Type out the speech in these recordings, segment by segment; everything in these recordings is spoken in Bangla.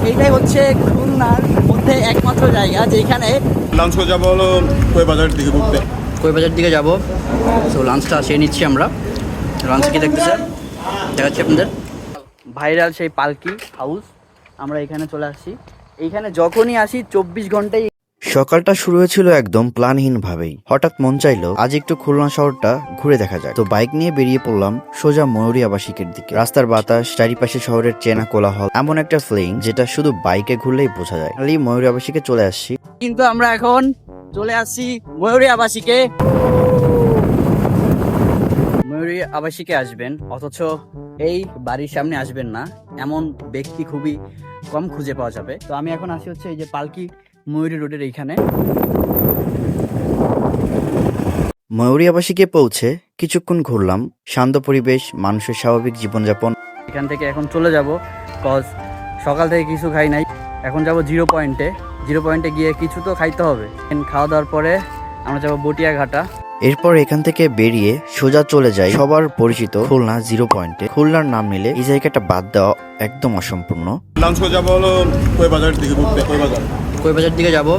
এইটাই হচ্ছে খুলনার মধ্যে একমাত্র জায়গা যেখানে লাঞ্চ করে যাবো হলো কই দিকে ঘুরতে। কইবাজার দিকে যাব। সো লাঞ্চটা সেরে নিচ্ছি আমরা। লাঞ্চ কি দেখতেছে দেখাচ্ছি আপনাদের। ভাইরাল সেই পালকি হাউস, আমরা এখানে চলে আসছি। এইখানে যখনই আসি 24 ঘন্টায়। সকালটা শুরু হয়েছিল একদম প্ল্যানহীন ভাবেই। হঠাৎ মন চাইলো আজ একটু খুলনা শহরটা ঘুরে দেখা যায়। তো বাইক নিয়ে বেরিয়ে পড়লাম সোজা ময়ূরী আবাসিকের দিকে। রাস্তার বাতাস, চারিপাশে শহরের চেনা কোলাহল, এমন একটা ফিলিং যেটা শুধু বাইকে ঘুরলেই বোঝা যায়। খালি ময়ূরী আবাসিকে চলে আসছি। কিন্তু আমরা এখন চলে আসছি ময়ূরী আবাসিকে। ময়ূরী আবাসিকে আসবেন অথচ এই বাড়ির সামনে আসবেন না, এমন ব্যক্তি খুবই কম খুঁজে পাওয়া যাবে। তো আমি এখন আসি হচ্ছে এই যে পালকি ময়ূরী রোডের এইখানে। ময়ূরী আবাসিকে পৌঁছে কিছুক্ষণ ঘুরলাম। শান্ত পরিবেশ, মানুষের স্বাভাবিক জীবনযাপন। এখান থেকে এখন চলে যাব, কজ সকাল থেকে কিছু খাই নাই। এখন যাব জিরো পয়েন্টে গিয়ে কিছু তো খাইতে হবে। খাওয়া দাওয়ার পরে আমরা যাব বটিয়া ঘাটা। এরপর এখান থেকে বেরিয়ে সোজা চলে যাই সবার পরিচিত খুলনা জিরো পয়েন্টে। খুলনার নাম নিলে এই জায়গাটা বাদ দেওয়া একদম অসম্পূর্ণ। লাঞ্চ করে যাবো হলো কই দিকে ঘুরতে। কইবাজার দিকে যাব।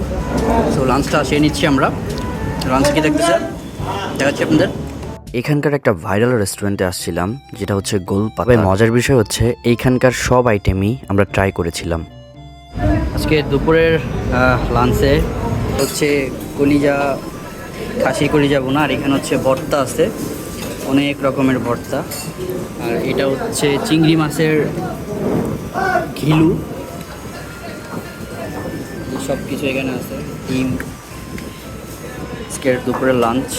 সো লাঞ্চটা সেরে নিচ্ছি আমরা। লাঞ্চ কি দেখতেছে দেখাচ্ছি আপনাদের। এখানকার একটা ভাইরাল রেস্টুরেন্টে আসছিলাম, যেটা হচ্ছে গোলপাতা। মজার বিষয় হচ্ছে এইখানকার সব আইটেমই আমরা ট্রাই করেছিলাম। আজকে দুপুরের লাঞ্চে হচ্ছে কলিজা, খাসি কলিজা বোনা, আর এখানে হচ্ছে ভর্তা আছে, অনেক রকমের ভর্তা। আর এটা হচ্ছে চিংড়ি মাছের ঘিলু, সব কিছু এখানে আছে। ডিম। আজকের দুপুরের লাঞ্চ।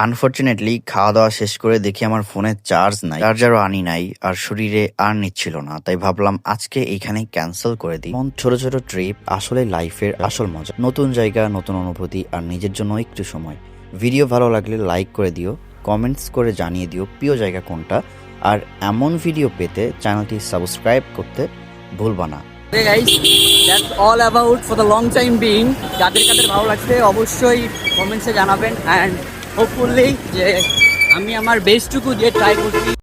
আনফরচুনেটলি খাওয়া দাওয়া শেষ করে দেখি আমার ফোনে চার্জ নাই, চার্জারও আনি নাই, আর শরীরে আর নিচ্ছিল না। তাই ভাবলাম আজকে এইখানে ক্যান্সেল করে দিই। ছোট ছোট ট্রিপ আসলে লাইফের আসল মজা। নতুন জায়গা, নতুন অনুভূতি, আর নিজের জন্য একটু সময়। ভিডিও ভালো লাগলে লাইক করে দিও, কমেন্টস করে জানিয়ে দিও প্রিয় জায়গা কোনটা, আর এমন ভিডিও পেতে চ্যানেলটি সাবস্ক্রাইব করতে ভুলবা না। Okay guys, that's all about for the long time being. যাদের কাদের ভালো লাগছে অবশ্যই কমেন্টসে জানাবেন, অ্যান্ড হোপফুলি যে আমি আমার বেস্টটুকু দিয়ে ট্রাই করছি।